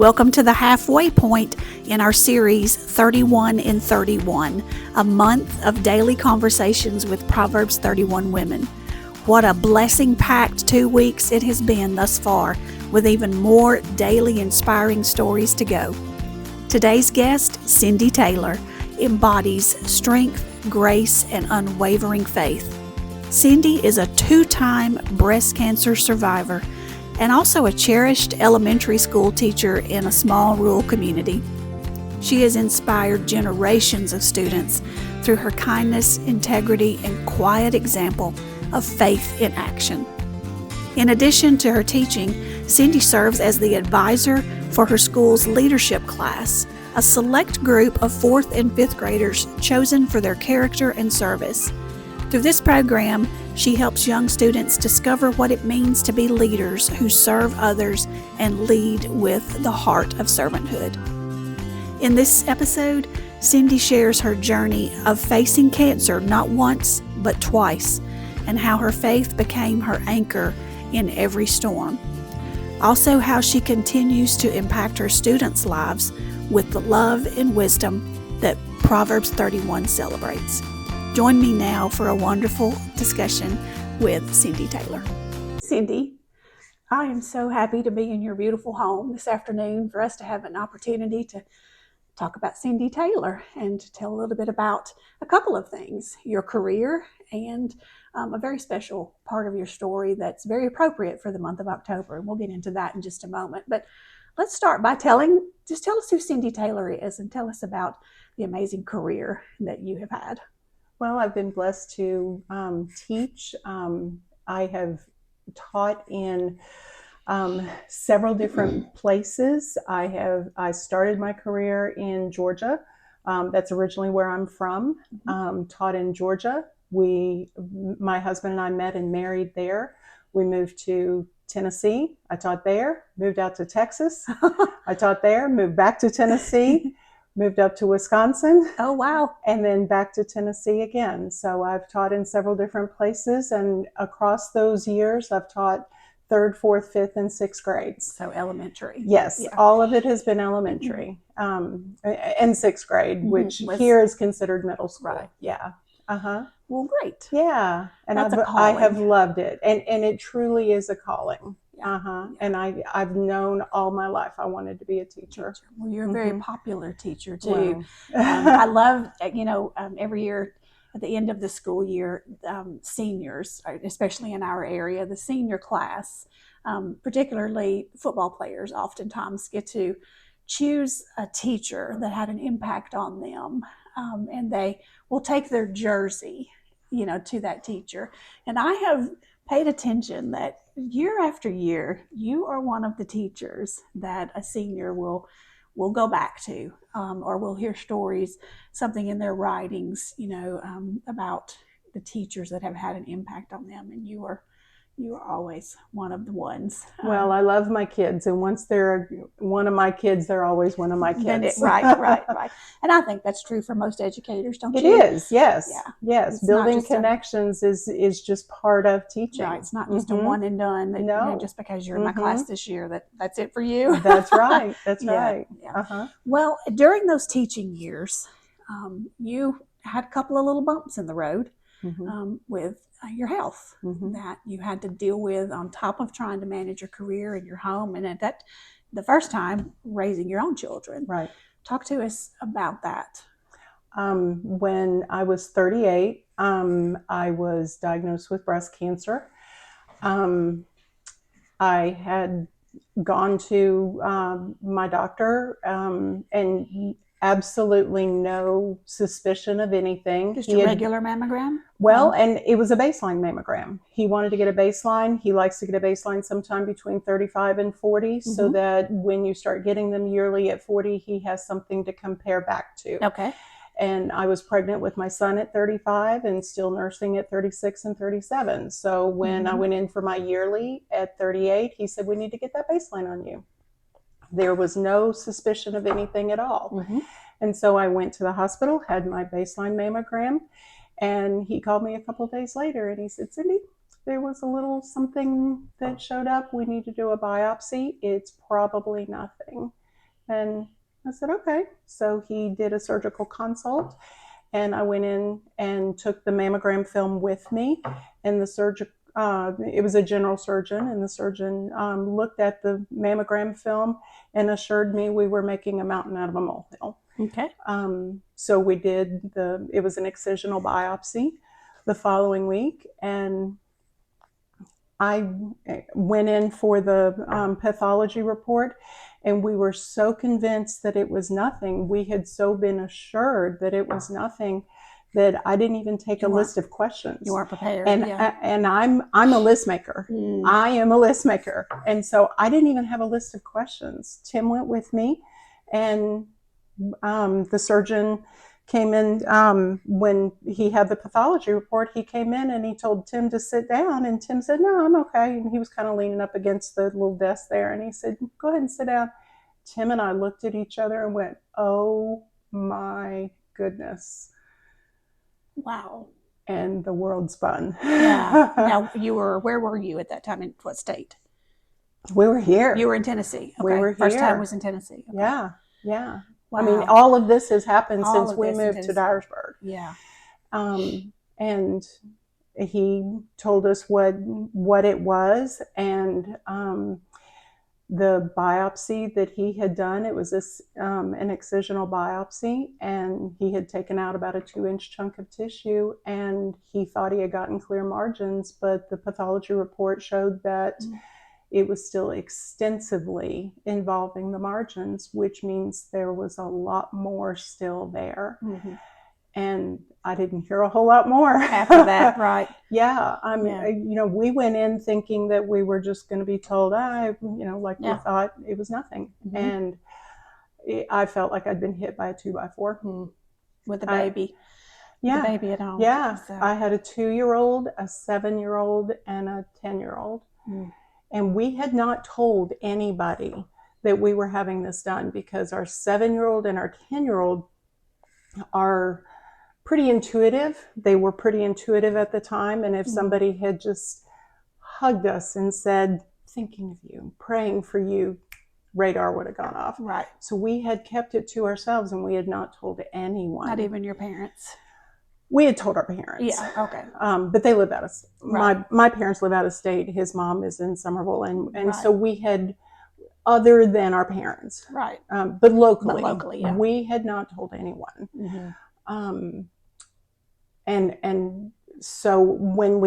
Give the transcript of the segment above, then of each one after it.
Welcome to the halfway point in our series 31 in 31, a month of daily conversations with Proverbs 31 women. What a blessing-packed 2 weeks it has been thus far, with even more daily inspiring stories to go. Today's guest, Cindy Taylor, embodies strength, grace, and unwavering faith. Cindy is a 2-time breast cancer survivor and also a cherished elementary school teacher in a small rural community. She has inspired generations of students through her kindness, integrity, and quiet example of faith in action. In addition to her teaching, Cindy serves as the advisor for her school's leadership class, a select group of 4th and 5th graders chosen for their character and service. Through this program, she helps young students discover what it means to be leaders who serve others and lead with the heart of servanthood. In this episode, Cindy shares her journey of facing cancer not once, but twice, and how her faith became her anchor in every storm. Also, how she continues to impact her students' lives with the love and wisdom that Proverbs 31 celebrates. Join me now for a wonderful discussion with Cindy Taylor. Cindy, I am so happy to be in your beautiful home this afternoon for us to have an opportunity to talk about Cindy Taylor and to tell a little bit about a couple of things, your career and a very special part of your story that's very appropriate for the month of October. And we'll get into that in just a moment. But let's start by tell us who Cindy Taylor is and tell us about the amazing career that you have had. Well, I've been blessed to teach. I have taught in several different places. I started my career in Georgia. That's originally where I'm from. Taught in Georgia. My husband and I met and married there. We moved to Tennessee. I taught there. Moved out to Texas. I taught there. Moved back to Tennessee. Moved up to Wisconsin. Oh, wow. And then back to Tennessee again. So I've taught in several different places. And across those years, I've taught 3rd, 4th, 5th, and 6th grades. So elementary. Yes, Yeah. All of it has been elementary. And 6th grade, which here is considered middle school. Right. Yeah. Well, great. Yeah. And That's a I calling. have loved it. And it truly is a calling. Yeah. And I've known all my life I wanted to be a teacher. Well, you're a very popular teacher too. I love, every year at the end of the school year, seniors, especially in our area, the senior class, particularly football players, oftentimes get to choose a teacher that had an impact on them, and they will take their jersey, to that teacher. And I have paid attention that year after year, you are one of the teachers that a senior will go back to, or will hear stories, something in their writings, about the teachers that have had an impact on them. And you are always one of the ones. Well, I love my kids, and once they're one of my kids, they're always one of my kids. Right. And I think that's true for most educators, don't you? It is, yes. Yeah. Yes. It's building connections is just part of teaching. Right. It's not just a one and done. That, No. Just because you're in my class this year, that's it for you. That's right. That's Yeah, right. Yeah. Well, during those teaching years, you had a couple of little bumps in the road with your health that you had to deal with on top of trying to manage your career and your home. And the first time raising your own children. Right. Talk to us about that. When I was 38, I was diagnosed with breast cancer. I had gone to my doctor and absolutely no suspicion of anything. Just a regular mammogram? Well, and it was a baseline mammogram. He wanted to get a baseline. He likes to get a baseline sometime between 35 and 40 so that when you start getting them yearly at 40, he has something to compare back to. Okay. And I was pregnant with my son at 35 and still nursing at 36 and 37. So when I went in for my yearly at 38, he said, we need to get that baseline on you. There was no suspicion of anything at all. And so I went to the hospital, had my baseline mammogram, and he called me a couple of days later and he said, Cindy, there was a little something that showed up. We need to do a biopsy. It's probably nothing. And I said, okay. So he did a surgical consult, and I went in and took the mammogram film with me. And the surgeon, it was a general surgeon, and the surgeon looked at the mammogram film and assured me we were making a mountain out of a molehill. Okay. So we did it was an excisional biopsy the following week, and I went in for the pathology report, and we were so convinced that it was nothing. We had so been assured that it was nothing that I didn't even take a list of questions. You weren't prepared. And I'm a list maker. I am a list maker. And so I didn't even have a list of questions. Tim went with me, and the surgeon came in when he had the pathology report. He came in and he told Tim to sit down, and Tim said, no, I'm okay. And he was kind of leaning up against the little desk there, and he said, go ahead and sit down. Tim and I looked at each other and went, oh my goodness. Wow. And the world spun. Yeah. Now, where were you at that time? In what state? We were here. You were in Tennessee. Okay. We were here. First time was in Tennessee. Okay. Yeah. Wow. I mean, all of this has happened since we moved to Dyersburg. Yeah. And he told us what it was, and the biopsy that he had done, it was an excisional biopsy, and he had taken out about a 2-inch chunk of tissue, and he thought he had gotten clear margins, but the pathology report showed that it was still extensively involving the margins, which means there was a lot more still there. Mm-hmm. And I didn't hear a whole lot more after that, right? Yeah. We went in thinking that we were just going to be told, we thought it was nothing. Mm-hmm. And I felt like I'd been hit by a 2x4. With a baby. Yeah. The baby at home. Yeah. So. I had a 2-year-old, a 7-year-old, and a 10-year-old. And we had not told anybody that we were having this done, because our 7-year-old and our 10-year-old are pretty intuitive. They were pretty intuitive at the time. And if somebody had just hugged us and said, thinking of you, praying for you, radar would have gone off. Right. So we had kept it to ourselves, and we had not told anyone. Not even your parents. We had told our parents. Yeah, okay. But they live out of state. Right. My parents live out of state. His mom is in Somerville. And so we had, other than our parents. Right. But locally, yeah. We had not told anyone. Mm-hmm. And so when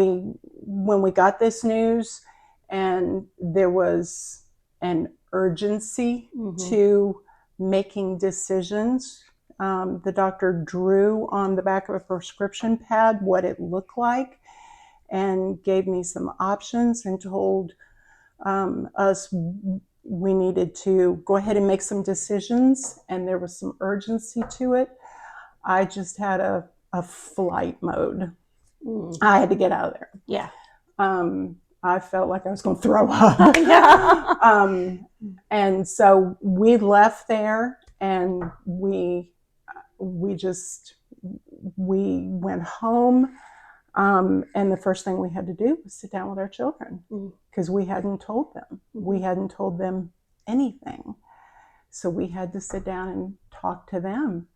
we got this news, and there was an urgency to making decisions, the doctor drew on the back of a prescription pad what it looked like, and gave me some options, and told us we needed to go ahead and make some decisions, and there was some urgency to it. I just had a flight mode. I had to get out of there. Yeah. I felt like I was going to throw up. Yeah. And so we left there, and we went home. And the first thing we had to do was sit down with our children, because we hadn't told them. We hadn't told them anything. So we had to sit down and talk to them.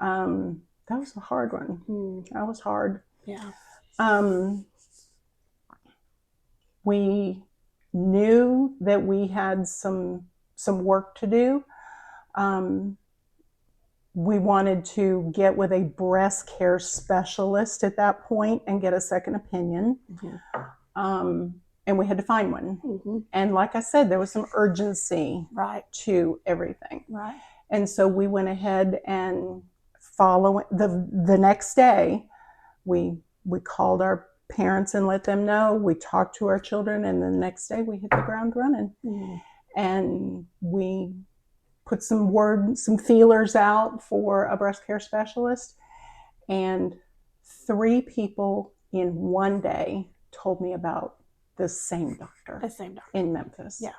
That was a hard one. That was hard. Yeah. We knew that we had some work to do. We wanted to get with a breast care specialist at that point and get a second opinion. And we had to find one. And like I said, there was some urgency to everything. Right. And so we went ahead and following the next day, we called our parents and let them know. We talked to our children, and the next day we hit the ground running. And we put some feelers out for a breast care specialist, and 3 people in one day told me about the same doctor in Memphis. Yeah.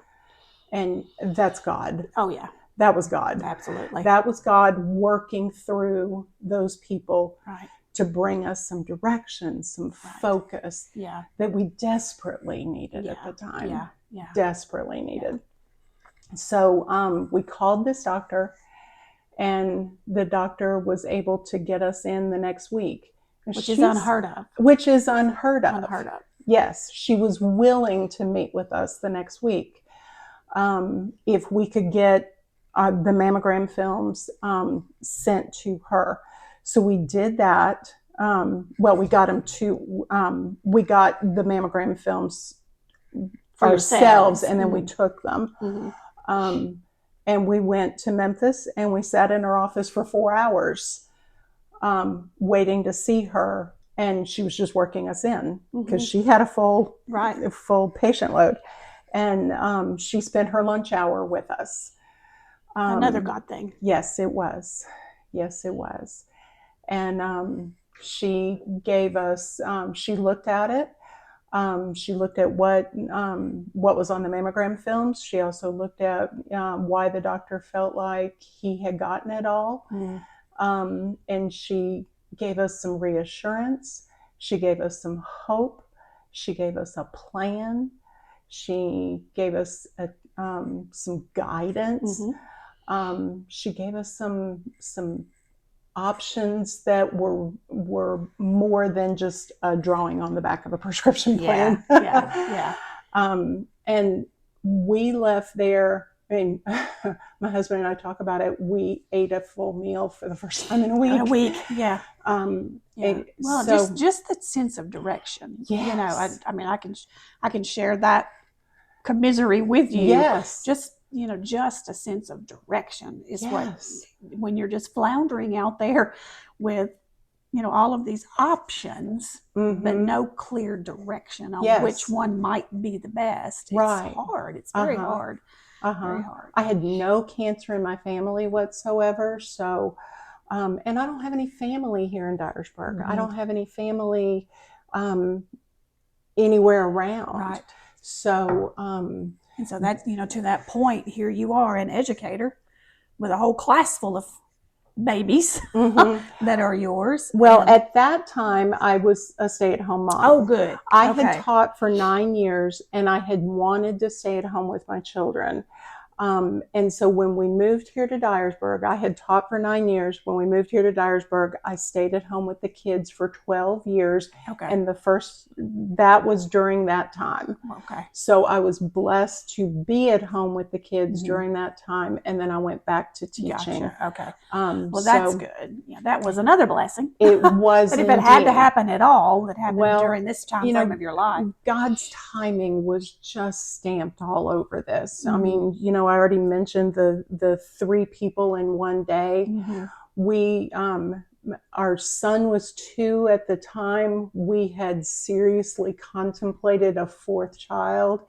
And that's God. Oh yeah. That was God. Absolutely. That was God working through those people to bring us some direction, some focus that we desperately needed at the time. Yeah. Desperately needed. So we called this doctor, and the doctor was able to get us in the next week. Which is unheard of. Which is unheard of. Unheard of. Yes, she was willing to meet with us the next week. If we could get the mammogram films sent to her. So we did that. Well, we got them to, we got the mammogram films for ourselves, and then we took them. And we went to Memphis, and we sat in her office for 4 hours waiting to see her. And she was just working us in because she had a full patient load. And she spent her lunch hour with us. Another God thing. Yes, it was. Yes, it was. And she gave us, she looked at it. She looked at what was on the mammogram films. She also looked at why the doctor felt like he had gotten it all. And she gave us some reassurance. She gave us some hope. She gave us a plan. She gave us some guidance. She gave us some options that were more than just a drawing on the back of a prescription plan. And we left there. I mean, my husband and I talk about it. We ate a full meal for the first time in a week. Well, so, just that sense of direction. Yes. You know, I mean, I can share that commisery with you. Yes. Just a sense of direction is what, when you're just floundering out there with, all of these options, but no clear direction on which one might be the best. It's hard. It's very hard. Very hard. I had no cancer in my family whatsoever. So, and I don't have any family here in Dyersburg. I don't have any family anywhere around. Right. So, and so that's, to that point, here you are, an educator with a whole class full of babies that are yours. Well, at that time, I was a stay-at-home mom. Oh, good. I had taught for 9 years, and I had wanted to stay at home with my children. And so when we moved here to Dyersburg, I had taught for 9 years. When we moved here to Dyersburg, I stayed at home with the kids for 12 years. And that was during that time. So I was blessed to be at home with the kids during that time. And then I went back to teaching. Well, that's good. Yeah, that was another blessing. It was. But if it had to happen at all, that happened during this time frame of your life. God's timing was just stamped all over this. I mean, I already mentioned the 3 people in one day. We, our son was 2 at the time. We had seriously contemplated a 4th child.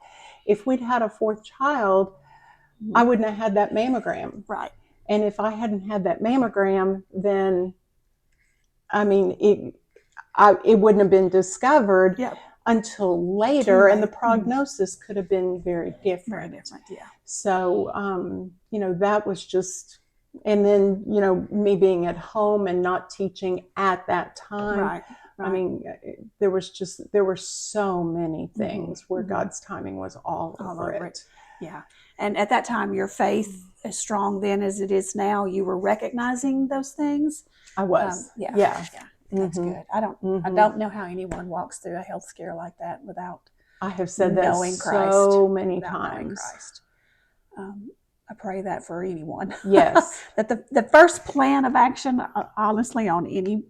If we'd had a 4th child, I wouldn't have had that mammogram. Right. And if I hadn't had that mammogram, then, I mean, it wouldn't have been discovered until later, and the prognosis could have been very different. So, that was just, and then, me being at home and not teaching at that time. I mean, there were so many things where God's timing was all over it. Yeah. And at that time, your faith, as strong then as it is now, you were recognizing those things? I was. That's good. I don't know how anyone walks through a health scare like that without I have said that knowing Christ, so many times. I pray that for anyone. Yes. That the first plan of action, honestly, on any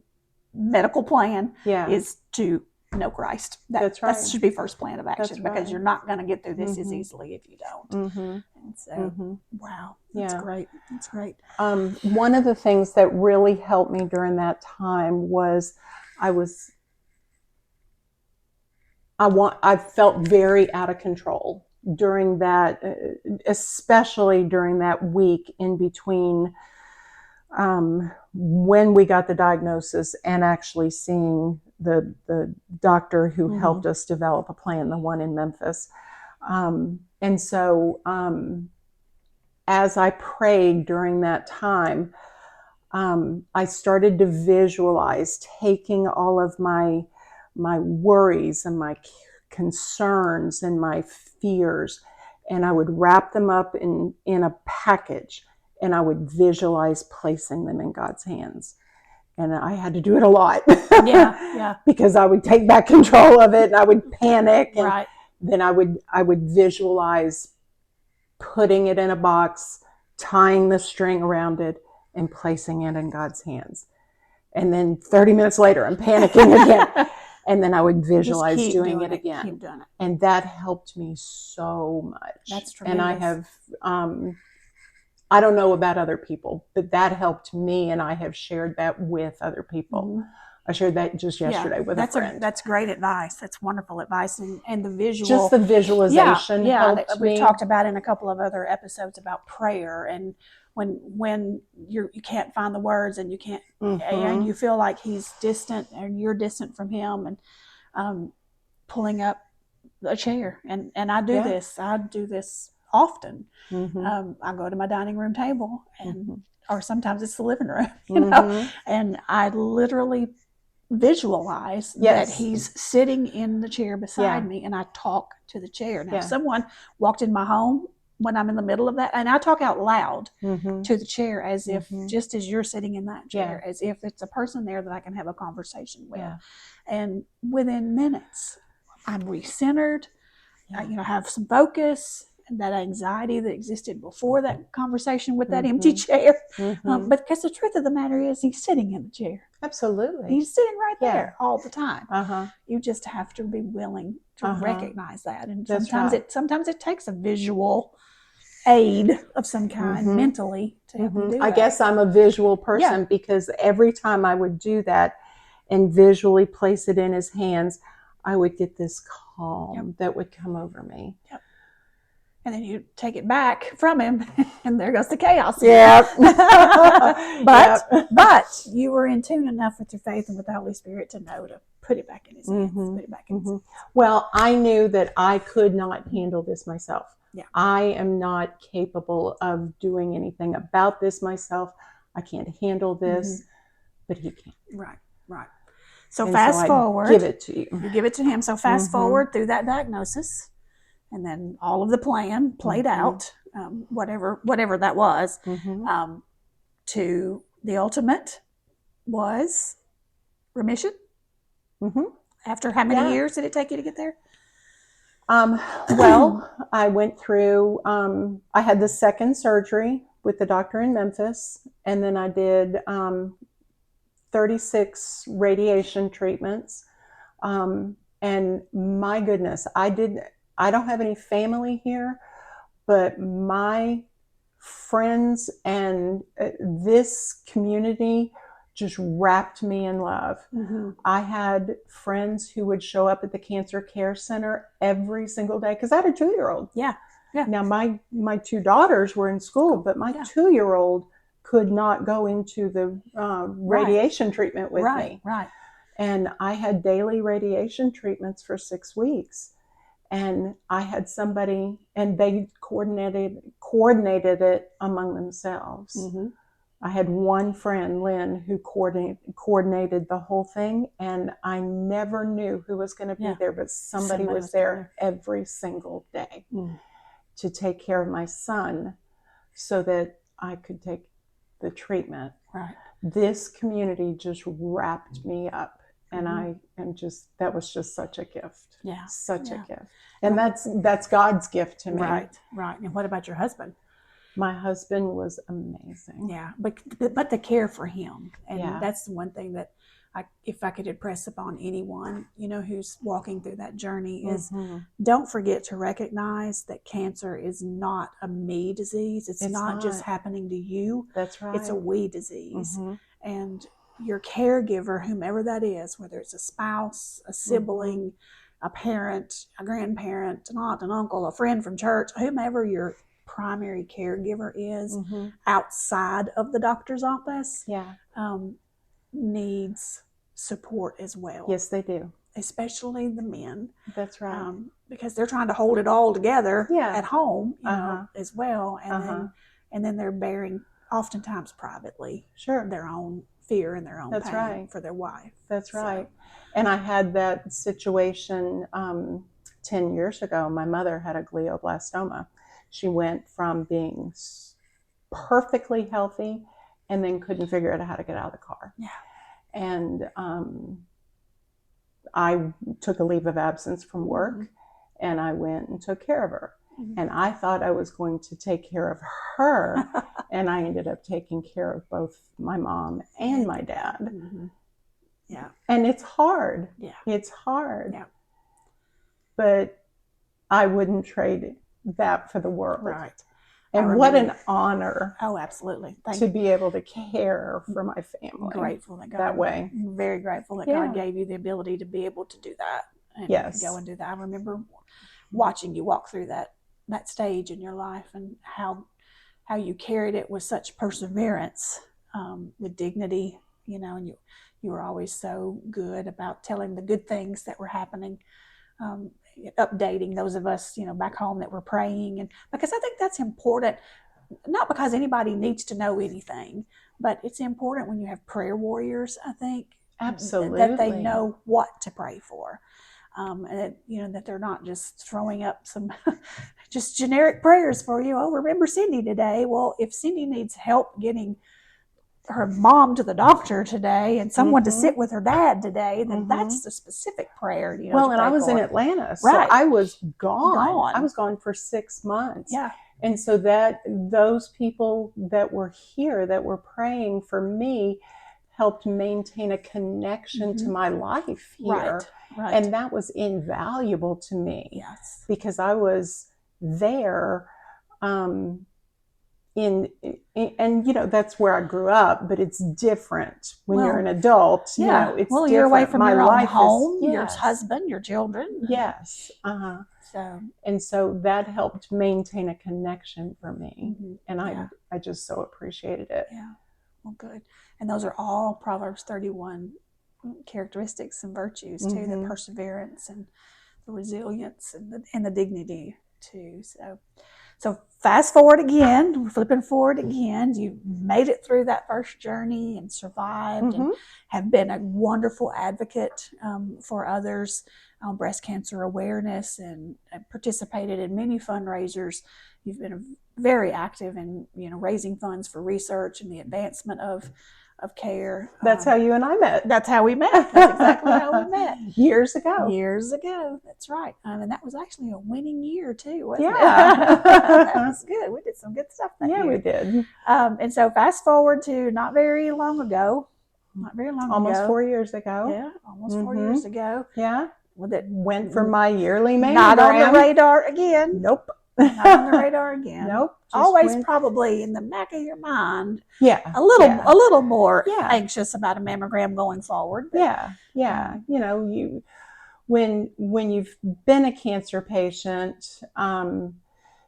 medical plan is to know Christ. That's right. That should be first plan of action because you're not going to get through this as easily if you don't. And so, wow, that's great. That's great. One of the things that really helped me during that time was I felt very out of control during that, especially during that week in between when we got the diagnosis and actually seeing the doctor who helped us develop a plan, the one in Memphis. And so as I prayed during that time, I started to visualize taking all of my worries and my concerns and my fears and I would wrap them up in a package, and I would visualize placing them in God's hands. And I had to do it a lot. Yeah. Because I would take back control of it, and I would panic. And right. then I would visualize putting it in a box, tying the string around it, and placing it in God's hands. And then 30 minutes later, I'm panicking again. And then I would visualize doing it again. Keep doing it. And that helped me so much. That's tremendous. And I have, I don't know about other people, but that helped me. And I have shared that with other people. Mm-hmm. I shared that just yesterday with a friend. That's great advice. That's wonderful advice. And the visual. Just the visualization helped me. We've talked about in a couple of other episodes about prayer, and when you can't find the words, and you can't, and you feel like he's distant and you're distant from him, and pulling up a chair. And I do this. I do this often. I go to my dining room table, and or sometimes it's the living room, you know, and I literally visualize that he's sitting in the chair beside me, and I talk to the chair. Now, if someone walked in my home when I'm in the middle of that, and I talk out loud to the chair as if, just as you're sitting in that chair, as if it's a person there that I can have a conversation with. And within minutes, I'm recentered, I, have some focus. That anxiety that existed before that conversation with that empty chair. But because the truth of the matter is, he's sitting in the chair. Absolutely. He's sitting right there all the time. You just have to be willing to recognize that. And sometimes it takes a visual aid of some kind mentally to help you do that. I guess I'm a visual person because every time I would do that and visually place it in his hands, I would get this calm that would come over me. And then you take it back from him, and there goes the chaos. But you were in tune enough with your faith and with the Holy Spirit to know to put it back in his hands. Put it back in his hands. Well, I knew that I could not handle this myself. I am not capable of doing anything about this myself. I can't handle this, but he can. Right. So fast forward. I give it to you. You give it to him. So fast forward through that diagnosis. And then all of the plan played out, whatever that was, to the ultimate was remission. After how many years did it take you to get there? Well, I went through, I had the second surgery with the doctor in Memphis, and then I did 36 radiation treatments. And my goodness, I don't have any family here, but my friends and this community just wrapped me in love. I had friends who would show up at the Cancer Care Center every single day because I had a 2-year-old. Now, my 2 daughters were in school, but my 2-year-old could not go into the radiation treatment with me. And I had daily radiation treatments for 6 weeks. And I had somebody, and they coordinated it among themselves. I had one friend, Lynn, who coordinated the whole thing, and I never knew who was going to be there, but somebody was there every single day to take care of my son so that I could take the treatment. This community just wrapped me up. And I am that was just such a gift. Such a gift. And that's God's gift to me. Right. And what about your husband? My husband was amazing. But the care for him. And that's the one thing that if I could impress upon anyone, who's walking through that journey is don't forget to recognize that cancer is not a me disease. It's not just happening to you. That's right. It's a we disease. And your caregiver, whomever that is, whether it's a spouse, a sibling, a parent, a grandparent, an aunt, an uncle, a friend from church, whomever your primary caregiver is outside of the doctor's office, needs support as well. Yes, they do. Especially the men. That's right. Because they're trying to hold it all together at home, as well. And then they're bearing, oftentimes privately, their own fear and their own pain for their wife. That's right. And I had that situation 10 years ago, my mother had a glioblastoma. She went from being perfectly healthy and then couldn't figure out how to get out of the car. Yeah. And I took a leave of absence from work, mm-hmm. and I went and took care of her. Mm-hmm. And I thought I was going to take care of her, and I ended up taking care of both my mom and my dad. Mm-hmm. Yeah. And it's hard. Yeah. It's hard. Yeah. But I wouldn't trade that for the world. Right. And what an honor. Oh, absolutely. To be able to care for my family. Grateful that God, that way. Very grateful that God gave you the ability to be able to do that. And go and do that. I remember watching you walk through that stage in your life, and how you carried it with such perseverance, with dignity, and you were always so good about telling the good things that were happening, updating those of us, back home that were praying. And because I think that's important, not because anybody needs to know anything, but it's important when you have prayer warriors, I think. Absolutely. That they know what to pray for. And that they're not just throwing up some just generic prayers for you. Oh, remember Cindy today. Well, if Cindy needs help getting her mom to the doctor today and someone to sit with her dad today, then that's the specific prayer. Well, and I was in Atlanta, so I was gone. I was gone for 6 months. Yeah. And so those people that were here, that were praying for me, helped maintain a connection to my life here. Right. And that was invaluable to me. Yes. Because I was there, and that's where I grew up, but it's different when you're an adult. It's different. You're away from your own home, yes. your husband, your children. Yes. So that helped maintain a connection for me. Mm-hmm. And I just so appreciated it. Yeah. Well, good. And those are all Proverbs 31 characteristics and virtues too, the perseverance and the resilience and the dignity too. So fast forward again, we're flipping forward again. You made it through that first journey and survived, and have been a wonderful advocate for others on breast cancer awareness, and participated in many fundraisers. You've been very active in raising funds for research and the advancement of care. That's how you and I met. That's how we met. That's exactly how we met. Years ago. That's right. And that was actually a winning year too, wasn't it? That was good. We did some good stuff that year. Yeah, we did. And so fast forward to not very long ago. Almost 4 years ago. Yeah, almost 4 years ago. Yeah. That went for my yearly mammogram. Not on the radar again. Nope. Not on the radar again. Nope. Always probably in the back of your mind. Yeah. A little more anxious about a mammogram going forward. But, when you've been a cancer patient,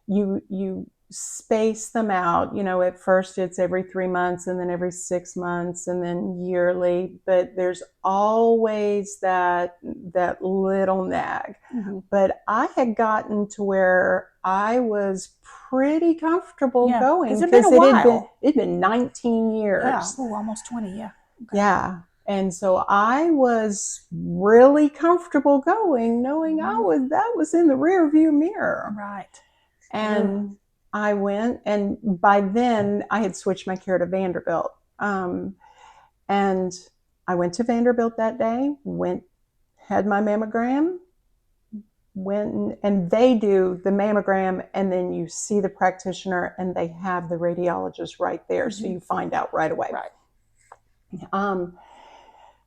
you space them out. At first it's every 3 months, and then every 6 months, and then yearly. But there's always that little nag. Mm-hmm. But I had gotten to where I was pretty comfortable going, because it'd been 19 years. Yeah, almost 20. Yeah. Okay. Yeah. And so I was really comfortable going, knowing that was in the rear view mirror. Right. And I went, and by then I had switched my care to Vanderbilt. And I went to Vanderbilt that day, had my mammogram, and they do the mammogram, and then you see the practitioner, and they have the radiologist right there. So you find out right away. Right.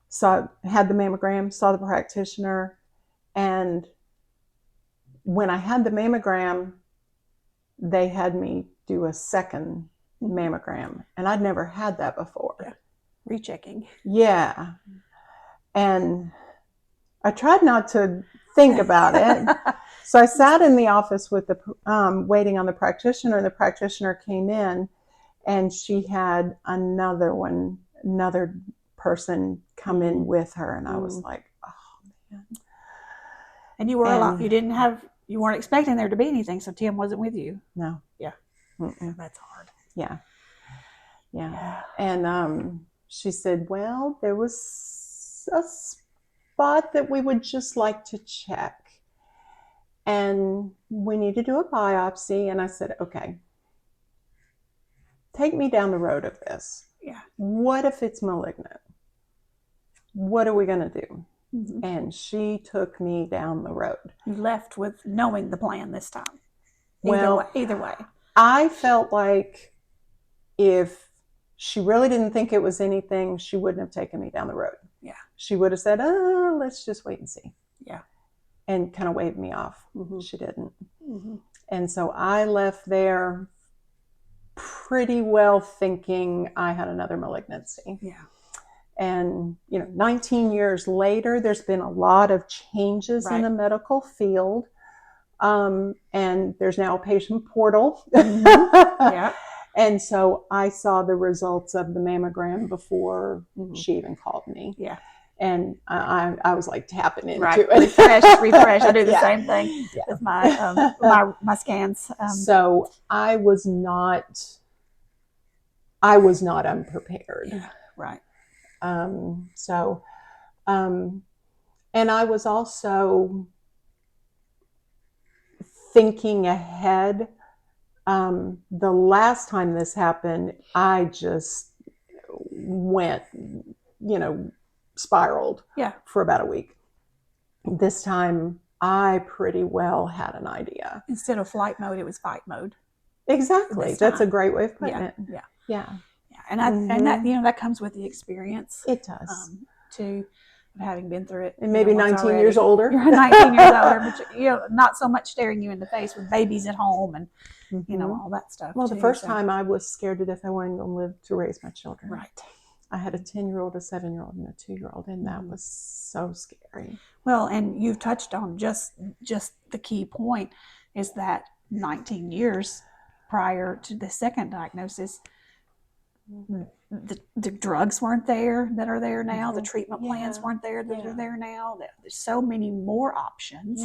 So I had the mammogram, saw the practitioner, and when I had the mammogram, they had me do a second mammogram, and I'd never had that before. Yeah. Rechecking. Yeah. And I tried not to think about it. So I sat in the office with waiting on the practitioner. The practitioner came in, and she had another person come in with her, and I was like, oh man. And you were alone. You weren't expecting there to be anything, so Tim wasn't with you. No. Yeah. Mm-mm. That's hard. Yeah. And she said, well, there was a spot that we would just like to check. And we need to do a biopsy. And I said, okay, take me down the road of this. Yeah. What if it's malignant? What are we going to do? Mm-hmm. And she took me down the road. You left with knowing the plan this time. Either way. I felt like if she really didn't think it was anything, she wouldn't have taken me down the road. Yeah. She would have said, oh, let's just wait and see. Yeah. And kind of waved me off. Mm-hmm. She didn't. Mm-hmm. And so I left there pretty well thinking I had another malignancy. Yeah. And, 19 years later, there's been a lot of changes in the medical field. And there's now a patient portal. Mm-hmm. Yeah. And so I saw the results of the mammogram before she even called me. Yeah. And I was like tapping into it. Refresh. I do the same thing with my scans. So I was not unprepared. Yeah. Right. And I was also thinking ahead. The last time this happened, I just went, spiraled for about a week. This time, I pretty well had an idea. Instead of flight mode, it was fight mode. Exactly. That's a great way of putting it. Yeah. Yeah. And that that comes with the experience. It does. Too, of having been through it. And maybe 19 years older. You're 19 years older, but not so much staring you in the face with babies at home and all that stuff. Well, the first time I was scared to death I wasn't going to live to raise my children. Right. I had a 10-year-old, a 7-year-old, and a 2-year-old, and that was so scary. Well, and you've touched on just the key point is that 19 years prior to the second diagnosis, the drugs weren't there that are there now. The treatment plans weren't there that are there now. There's so many more options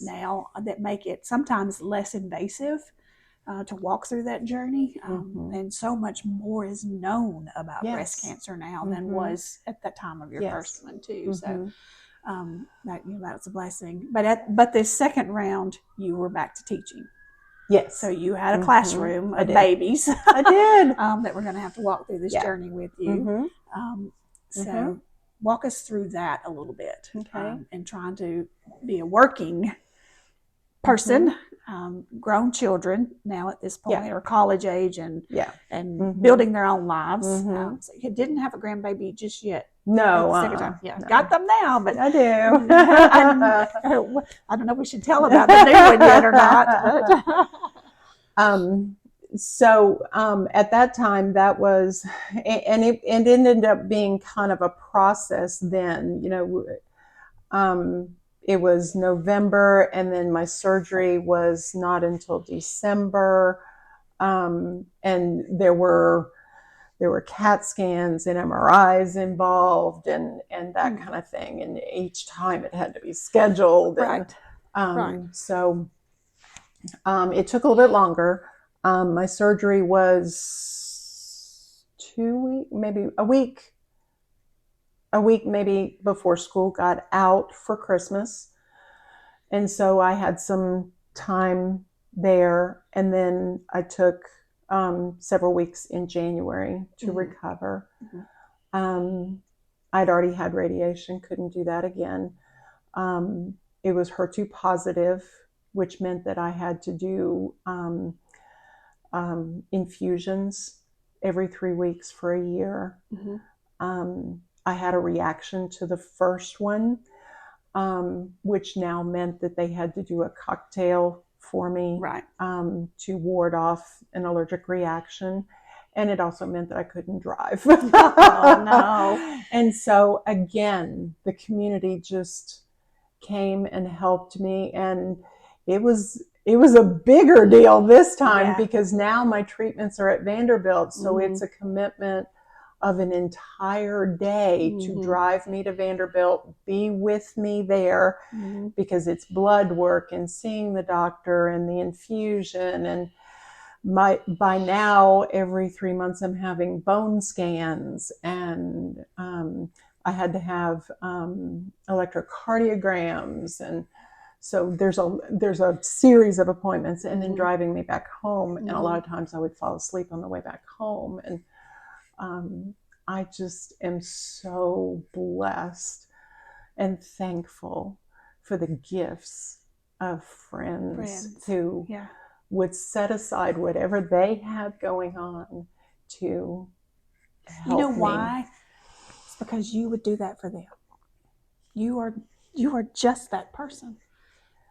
now that make it sometimes less invasive to walk through that journey. And so much more is known about breast cancer now than was at that time of your first one too. So that was a blessing. But this second round, you were back to teaching. Yes. So you had a classroom of babies. I did. That we're going to have to walk through this journey with you. So walk us through that a little bit. Okay. And trying to be a working person, grown children now at this point, or college age, and building their own lives. So you didn't have a grandbaby just yet. No. Second time. Got them now, but I do. I don't know if we should tell about the new one yet or not. So at that time, that was, and it ended up being kind of a process then. It was November, and then my surgery was not until December, and there were CAT scans and MRIs involved, and that kind of thing. And each time it had to be scheduled. So it took a little bit longer. My surgery was 2 weeks, maybe a week maybe before school got out for Christmas. And so I had some time there. And then I took several weeks in January to recover. I'd already had radiation, couldn't do that again. It was HER2 positive, which meant that I had to do infusions every 3 weeks for a year. I had a reaction to the first one, which now meant that they had to do a cocktail for me to ward off an allergic reaction. And it also meant that I couldn't drive. Oh, no. And so again, the community just came and helped me. And it was a bigger deal this time because now my treatments are at Vanderbilt. So it's a commitment of an entire day to drive me to Vanderbilt, be with me there because it's blood work and seeing the doctor and the infusion. And by now, every 3 months, I'm having bone scans, and I had to have electrocardiograms. And So there's a series of appointments, and then Mhm. driving me back home. And a lot Mhm. of times I would fall asleep on the way back home. And I just am so blessed and thankful for the gifts of friends who Yeah. would set aside whatever they had going on to You know help me. why? It's because you would do that for them. You are just that person.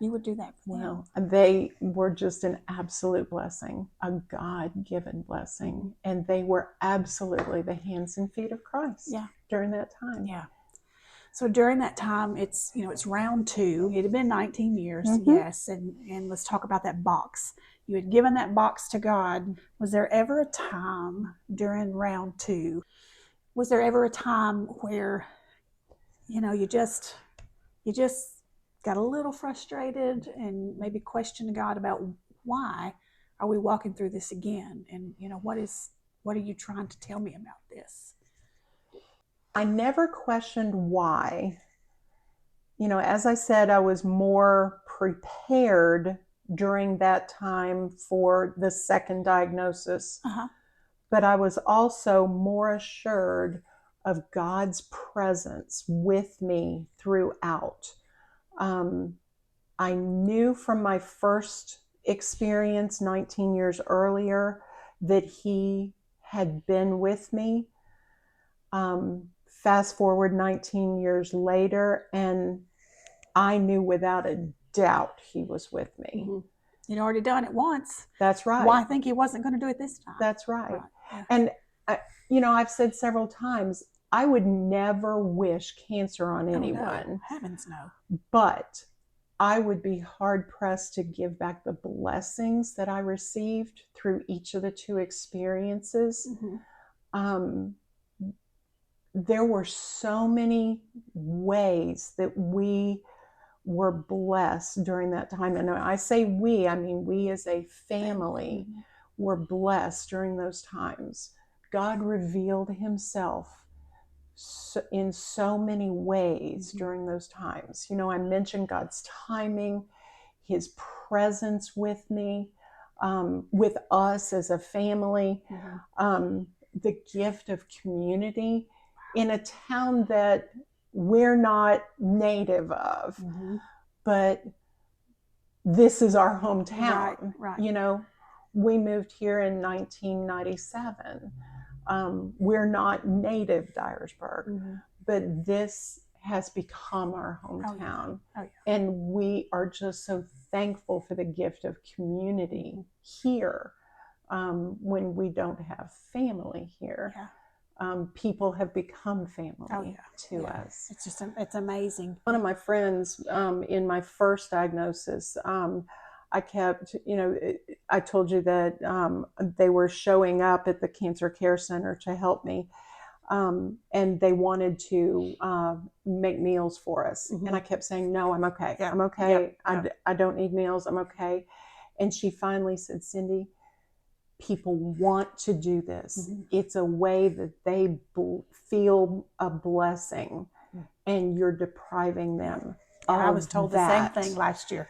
You would do that for them. Well, they were just an absolute blessing, a God-given blessing. Mhm. And they were absolutely the hands and feet of Christ Yeah. during that time. Yeah. So during that time, it's round 2. It had been 19 years, Mhm. yes. And let's talk about that box. You had given that box to God. Was there ever a time during round 2? Was there ever a time where you just got a little frustrated and maybe questioned God about why are we walking through this again? And what are you trying to tell me about this? I never questioned why. As I said, I was more prepared during that time for the second diagnosis, Uh-huh. but I was also more assured of God's presence with me throughout. I knew from my first experience 19 years earlier that He had been with me. Fast forward 19 years later, and I knew without a doubt He was with me. Mm-hmm. You'd already done it once. That's right. Why think He wasn't going to do it this time? That's right. Yeah. And, I've said several times, I would never wish cancer on anyone. Oh, no. Heavens no. But I would be hard pressed to give back the blessings that I received through each of the 2 experiences. Mm-hmm. There were so many ways that we were blessed during that time. And I say we, I mean we as a family were blessed during those times. God revealed Himself in so many ways during those times. I mentioned God's timing, His presence with me, with us as a family, the gift of community in a town that we're not native of, but this is our hometown. Right. We moved here in 1997. We're not native Dyersburg, but this has become our hometown. Oh, yeah. And we are just so thankful for the gift of community here when we don't have family here. Yeah. People have become family to Yeah. us. It's amazing. One of my friends in my first diagnosis, I kept, I told you that they were showing up at the Cancer Care Center to help me. And they wanted to make meals for us. And I kept saying, no, I'm okay. Yeah. I'm okay. Yeah. I don't need meals. I'm okay. And she finally said, Cindy, people want to do this. It's a way that they feel a blessing, and you're depriving them. I was told that. The same thing last year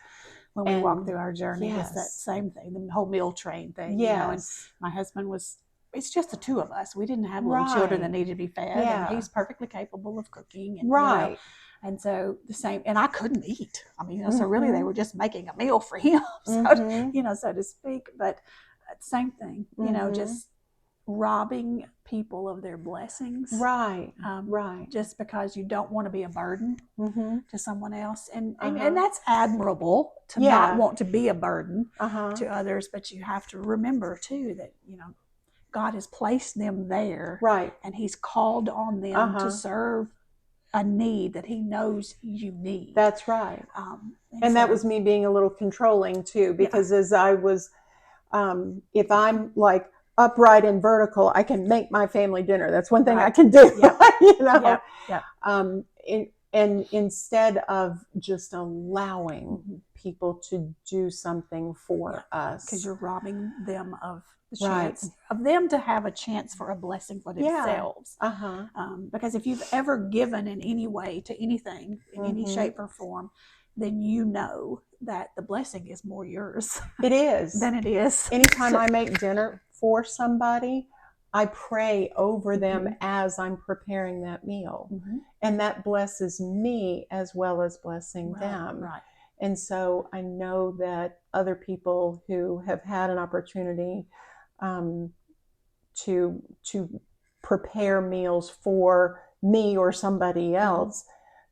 when we walked through our journey. Yes. Was that same thing, the whole meal train thing. Yes. And my husband it's just the 2 of us. We didn't have little children that needed to be fed. Yeah. And he's perfectly capable of cooking. And, right. And so the same, and I couldn't eat. I mean, so really they were just making a meal for him, so to speak. But same thing, just robbing people of their blessings. Right. Just because you don't want to be a burden to someone else. And that's admirable to not want to be a burden to others. But you have to remember too that, God has placed them there. Right. And He's called on them to serve a need that He knows you need. That's right. And so, that was me being a little controlling too, because as I was, if I'm like upright and vertical, I can make my family dinner. That's one thing I can do. And instead of just allowing people to do something for us, because you're robbing them of the chance of them to have a chance for a blessing for themselves. Because if you've ever given in any way to anything, in any shape or form, then you know that the blessing is more yours. It is. Than it is. Anytime I make dinner for somebody, I pray over them as I'm preparing that meal. And that blesses me as well as blessing them. Right. And so I know that other people who have had an opportunity to prepare meals for me or somebody else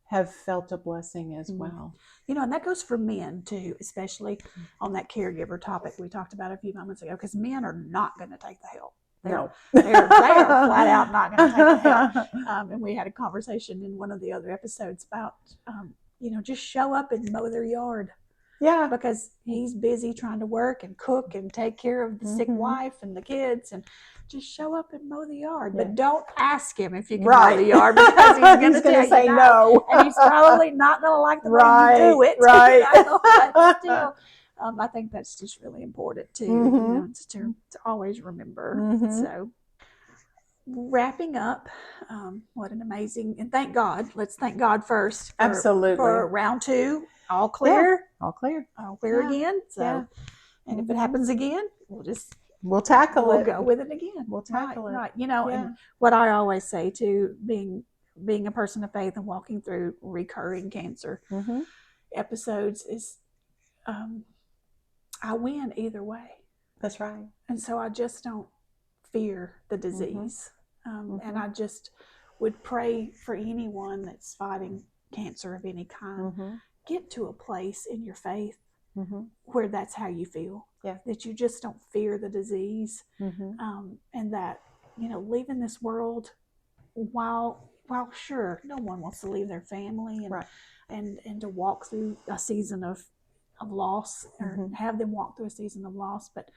have felt a blessing as well. You know, and that goes for men too, especially on that caregiver topic we talked about a few moments ago, because men are not going to take the help. They are flat out not going to take the help. And we had a conversation in one of the other episodes about, just show up and mow their yard. Yeah. Because he's busy trying to work and cook and take care of the sick wife and the kids, and just show up and mow the yard. But don't ask him if you can mow the yard, because he's going to say no. And he's probably not going to like the way you do it. Right. But still, I think that's just really important too, to always remember. So wrapping up, what an amazing, and thank God. Let's thank God first. Absolutely. For round 2. All clear. Yeah, all clear. All clear again. So, and if it happens again, we'll tackle it. We'll go with it again. We'll tackle it. Right. And what I always say too, being a person of faith and walking through recurring cancer episodes is, I win either way. That's right. And so I just don't fear the disease. And I just would pray for anyone that's fighting cancer of any kind. Get to a place in your faith where that's how you feel. Yeah. That you just don't fear the disease. And that, leaving this world, while sure, no one wants to leave their family and to walk through a season of loss, or have them walk through a season of loss, but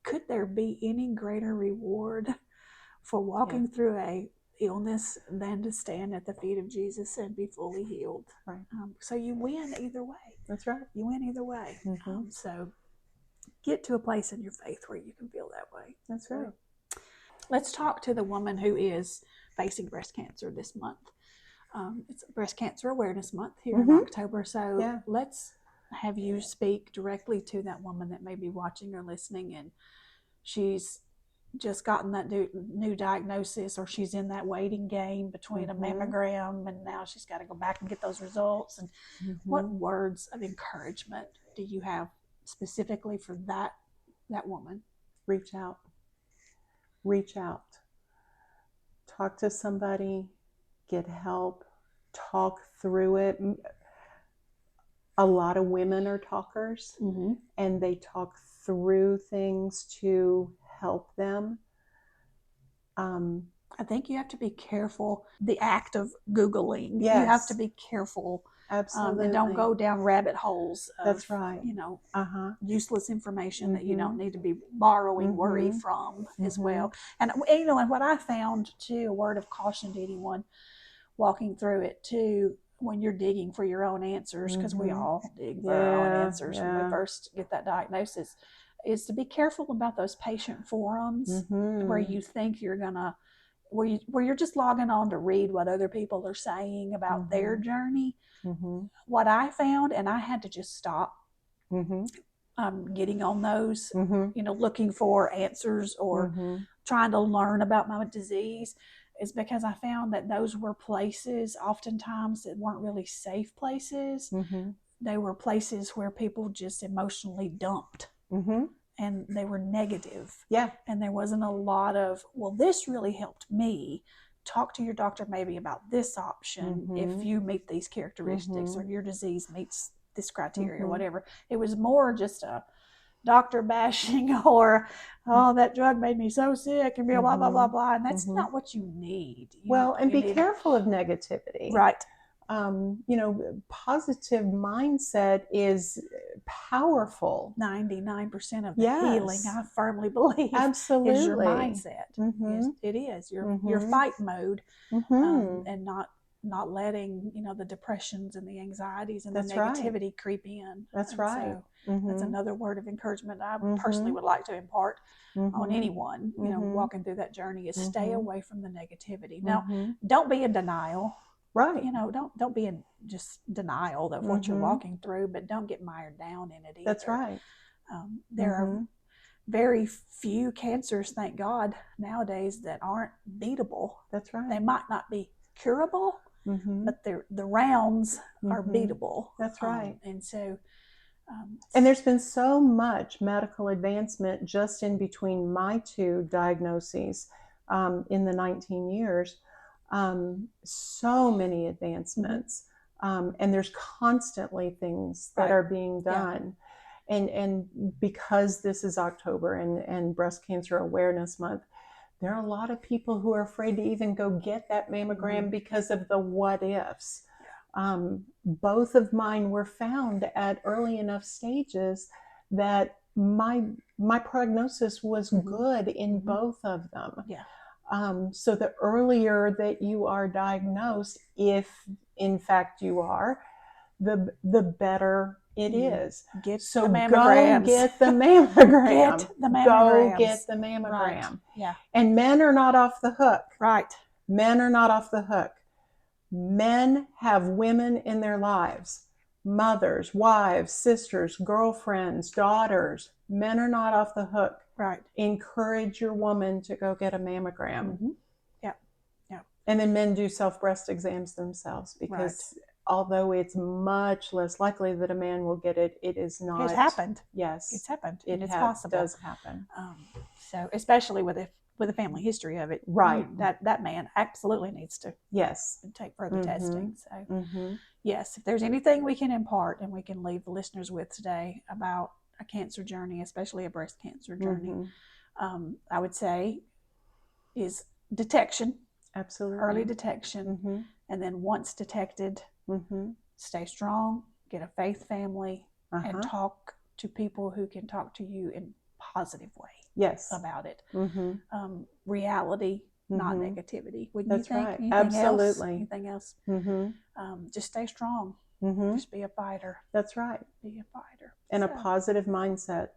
could there be any greater reward for walking through a illness than to stand at the feet of Jesus and be fully healed? Right. So you win either way. That's right. You win either way. So get to a place in your faith where you can feel that way. That's right. Let's talk to the woman who is facing breast cancer this month. It's Breast Cancer Awareness Month here in October. So let's have you speak directly to that woman that may be watching or listening, and she's just gotten that new diagnosis, or she's in that waiting game between a mammogram, and now she's got to go back and get those results. And what words of encouragement do you have specifically for that woman? Reach out. Talk to somebody, get help, talk through it. A lot of women are talkers, and they talk through things to help them. I think you have to be careful. The act of Googling, you have to be careful. Absolutely. And don't go down rabbit holes of, that's right. useless information that you don't need to be borrowing worry from as well. And and what I found too, a word of caution to anyone walking through it too, when you're digging for your own answers, because we all dig for our own answers when we first get that diagnosis, is to be careful about those patient forums where you think you're gonna, where you're just logging on to read what other people are saying about their journey. What I found, and I had to just stop getting on those, looking for answers or trying to learn about my disease, is because I found that those were places oftentimes that weren't really safe places. They were places where people just emotionally dumped. And they were negative. Yeah. And there wasn't a lot of, well, this really helped me. Talk to your doctor maybe about this option if you meet these characteristics or your disease meets this criteria or whatever. It was more just a doctor bashing or, oh, that drug made me so sick and blah, blah, blah, blah. And that's not what you need. And be careful of negativity. Right. Positive mindset is powerful. 99% of the healing, I firmly believe, absolutely, is your mindset. It is your fight mode, and not letting the depressions and the anxieties and the negativity creep in. That's right. So that's another word of encouragement I personally would like to impart on anyone walking through that journey, is stay away from the negativity. Now, don't be in denial. Right. Don't be in just denial of what you're walking through, but don't get mired down in it either. That's right. There are very few cancers, thank God, nowadays that aren't beatable. That's right. They might not be curable, but the rounds are beatable. That's right. And so, and there's been so much medical advancement just in between my two diagnoses in the 19 years. So many advancements. And there's constantly things that are being done. And because this is October and Breast Cancer Awareness Month, there are a lot of people who are afraid to even go get that mammogram because of the what ifs. Both of mine were found at early enough stages that my prognosis was good in both of them. So the earlier that you are diagnosed, if in fact you are, the better it is. So the mammograms. Go get the mammogram. Get the mammograms. Go get the mammogram. Right. Yeah. And men are not off the hook. Right. Men are not off the hook. Men have women in their lives. Mothers, wives, sisters, girlfriends, daughters. Men are not off the hook. Right. Encourage your woman to go get a mammogram. Yeah. And then men do self-breast exams themselves because although it's much less likely that a man will get it, it is not. It's happened. Yes. It's happened. It's possible. possible. Does happen. So especially with a family history of it. Right. That man absolutely needs to take further testing. So yes, if there's anything we can impart and we can leave the listeners with today about a cancer journey, especially a breast cancer journey, I would say is detection. Absolutely. Early detection. And then once detected, stay strong, get a faith family, and talk to people who can talk to you in a positive way about it. Reality, not negativity. Wouldn't That's you think? right. Anything Absolutely. Anything else? Just stay strong. Just be a fighter. That's right. Be a fighter. And a positive mindset.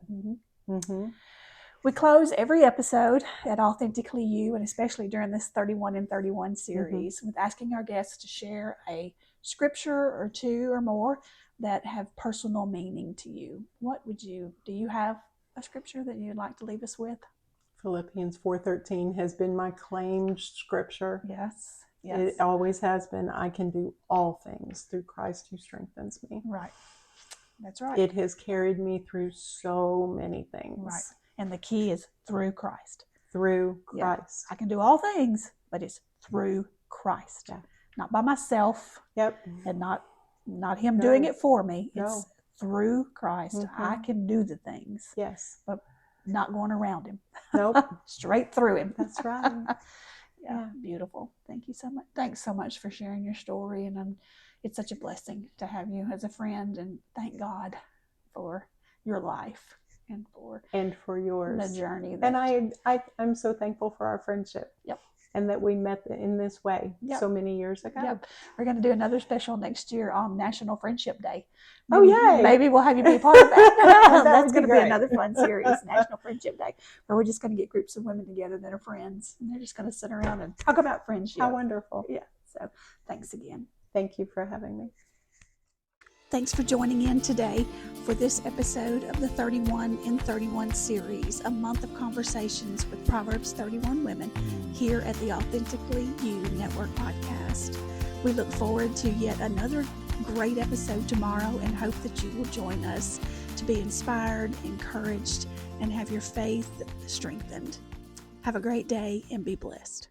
We close every episode at Authentically You, and especially during this 31 in 31 series, with asking our guests to share a scripture or two or more that have personal meaning to you. Do you have a scripture that you'd like to leave us with? Philippians 4:13 has been my claimed scripture. Yes. It always has been. I can do all things through Christ who strengthens me. Right. That's right. It has carried me through so many things. Right. And the key is through Christ. Through Christ. I can do all things, but it's through Christ. Not by myself. And not him doing it for me. It's through Christ. I can do the things. Yes. But not going around him. Nope. Straight through him. That's right. Beautiful. Thank you so much. Thanks so much for sharing your story. And it's such a blessing to have you as a friend. And thank God for your life and for yours. The journey. And I'm so thankful for our friendship. And that we met in this way so many years ago. We're going to do another special next year on National Friendship Day. Yay! Maybe we'll have you be a part of that. That's going to be another fun series, National Friendship Day, where we're just going to get groups of women together that are friends, and they're just going to sit around and talk about friendship. How wonderful. So thanks again. Thank you for having me. Thanks for joining in today for this episode of the 31 in 31 series, a month of conversations with Proverbs 31 women here at the Authentically You Network podcast. We look forward to yet another great episode tomorrow and hope that you will join us to be inspired, encouraged, and have your faith strengthened. Have a great day and be blessed.